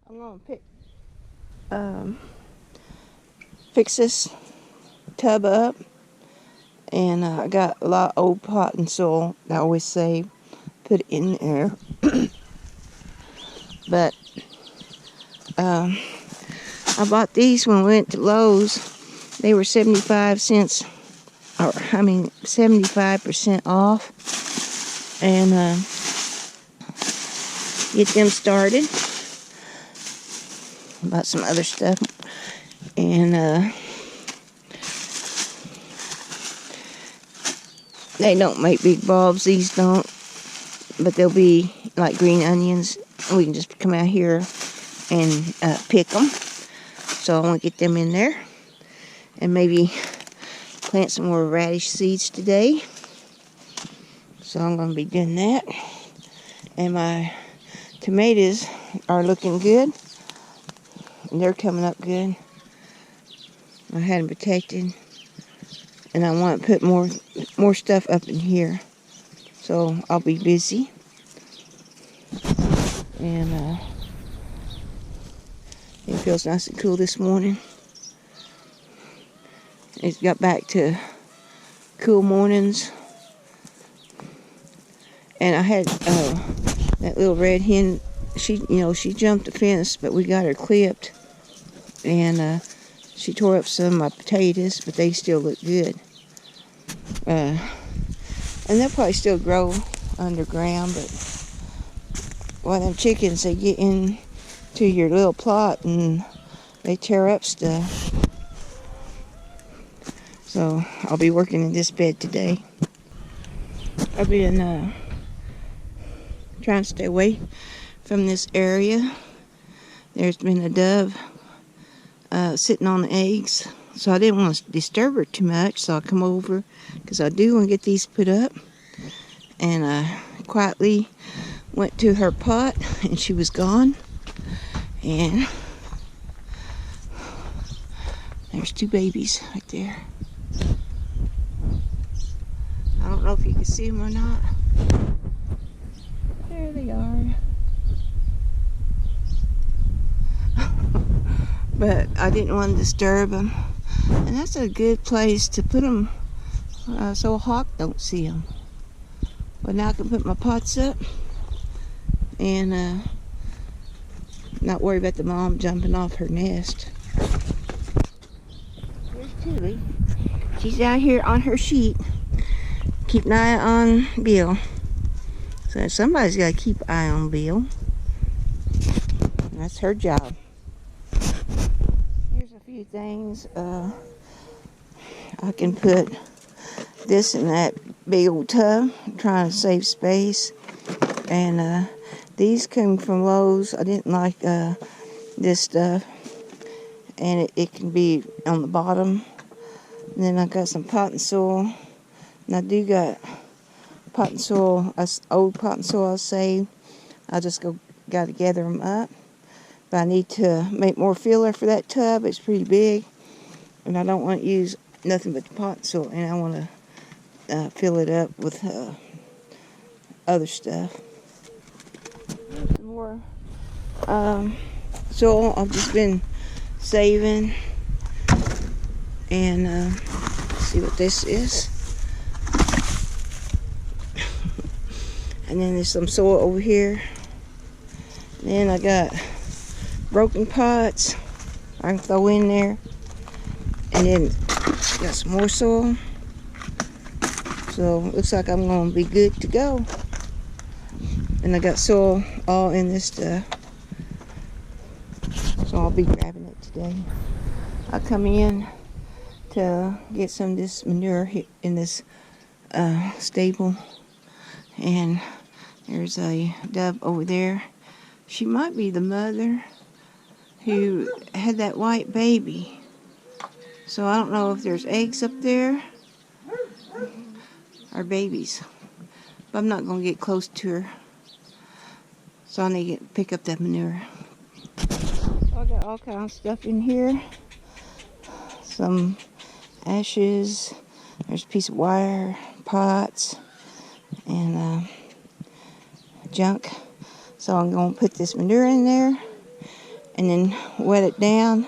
I'm gonna fix this tub up, and I got a lot of old pot and soil that I always save, put it in there. But I bought these when we went to Lowe's. They were 75 cents, 75% off, and get them started. Bought some other stuff, and they don't make big bulbs. These don't, but they'll be like green onions. We can just come out here and pick them. So I want to get them in there, and maybe plant some more radish seeds today. So I'm going to be doing that. And my tomatoes are looking good. And they're coming up good. I had them protected, and I want to put more stuff up in here. So I'll be busy. And it feels nice and cool this morning. It's got back to cool mornings. And I had that little red hen. She jumped the fence, but we got her clipped. And she tore up some of my potatoes, but they still look good. And they'll probably still grow underground, but them chickens, they get into your little plot and they tear up stuff. So I'll be working in this bed today. I've been trying to stay away from this area. There's been a dove sitting on the eggs, so I didn't want to disturb her too much, so I come over because I do want to get these put up. And I quietly went to her pot, and she was gone. And there's two babies right there. I don't know if you can see them or not. There they are. But I didn't want to disturb them. And that's a good place to put them so a hawk don't see them. But now I can put my pots up and not worry about the mom jumping off her nest. Here's Tilly. She's out here on her sheet. Keep an eye on Bill. So somebody's got to keep an eye on Bill. That's her job. Here's a few things. I can put this in that big old tub. I'm trying to save space. And these came from Lowe's. I didn't like this stuff. And it can be on the bottom. And then I got some pot and soil. And I do got pot and soil, old pot and soil I saved. I just got to gather them up. But I need to make more filler for that tub. It's pretty big. And I don't want to use nothing but the pot and soil. And I want to fill it up with other stuff. Some more soil I've just been saving. And let's see what this is. And then there's some soil over here. And then I got broken pots I can throw in there. And then got some more soil. So looks like I'm going to be good to go. And I got soil all in this stuff. So I'll be grabbing it today. I'll come in to get some of this manure in this stable. And there's a dove over there. She might be the mother who had that white baby. So I don't know if there's eggs up there or babies. But I'm not going to get close to her. So I need to pick up that manure. I got all kinds of stuff in here. Some ashes. There's a piece of wire, pots, and junk. So I'm going to put this manure in there. and then wet it down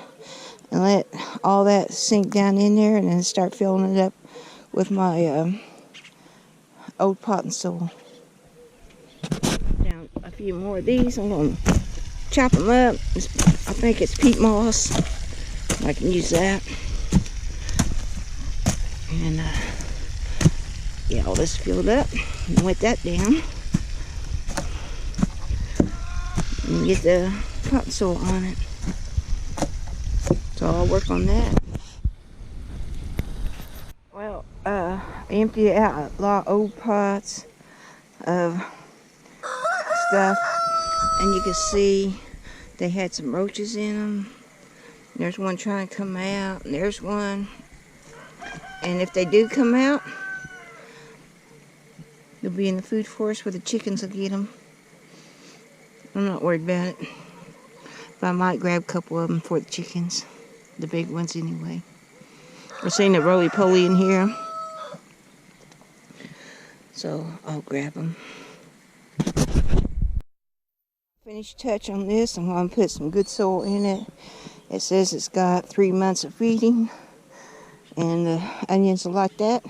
and let all that sink down in there, and then start filling it up with my old pot and soil. Down a few more of these. I'm going to chop them up. I think it's peat moss. I can use that. And get all this filled up and wet that down. And get the pot and soil on it. So I'll work on that. Well, I emptied out a lot of old pots of stuff, and you can see they had some roaches in them. There's one trying to come out, and there's one. And if they do come out, they'll be in the food forest where the chickens will get them. I'm not worried about it, but I might grab a couple of them for the chickens, the big ones anyway. I've seen a roly-poly in here, so I'll grab them. Finished touch on this. I'm going to put some good soil in it. It says it's got 3 months of feeding, and the onions will like that.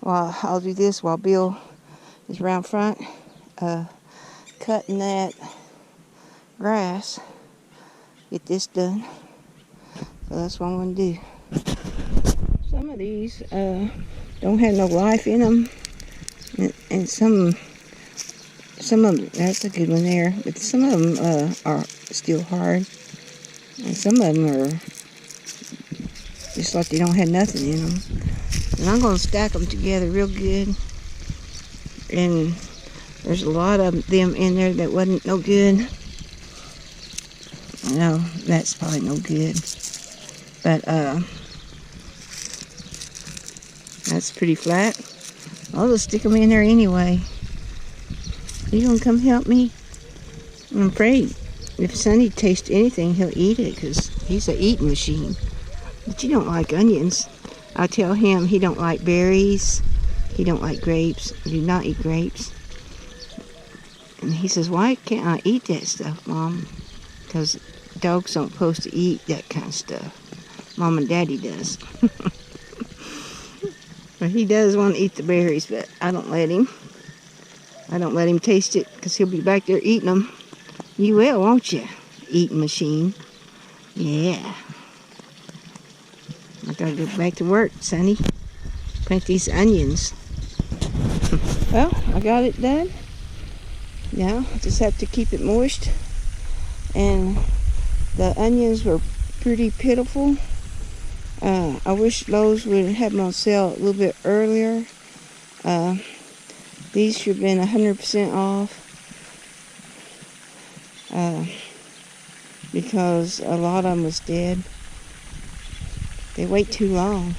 Well, I'll do this while Bill is around front cutting that grass. Get this done. So that's what I'm going to do. Some of these don't have no life in them, and some of them, that's a good one there, but some of them are still hard, and some of them are just like they don't have nothing in them. And I'm going to stack them together real good, and there's a lot of them in there that wasn't no good. No, that's probably no good, but that's pretty flat. I'll just stick them in there anyway. You gonna come help me? I'm afraid if Sonny tastes anything, he'll eat it, because he's a eating machine. But you don't like onions. I tell him he don't like berries. He don't like grapes. I do not eat grapes. And he says, why can't I eat that stuff, Mom? Because dogs don't supposed to eat that kind of stuff. Mom and Daddy does. But he does want to eat the berries, but I don't let him. I don't let him taste it, because he'll be back there eating them. You will, won't you? Eating machine. Yeah. I gotta go back to work, Sonny. Plant these onions. Well, I got it done. Now, I just have to keep it moist. And the onions were pretty pitiful. I wish Lowe's would have them on sale a little bit earlier. These should have been 100% off, because a lot of them was dead. They wait too long.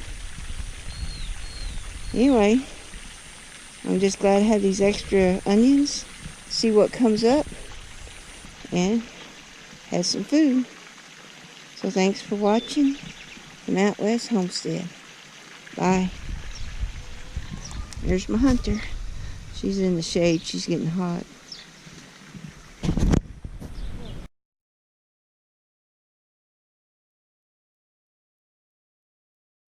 Anyway, I'm just glad I have these extra onions. See what comes up, and have some food. So thanks for watching from Out West Homestead. Bye. There's my hunter. She's in the shade. She's getting hot.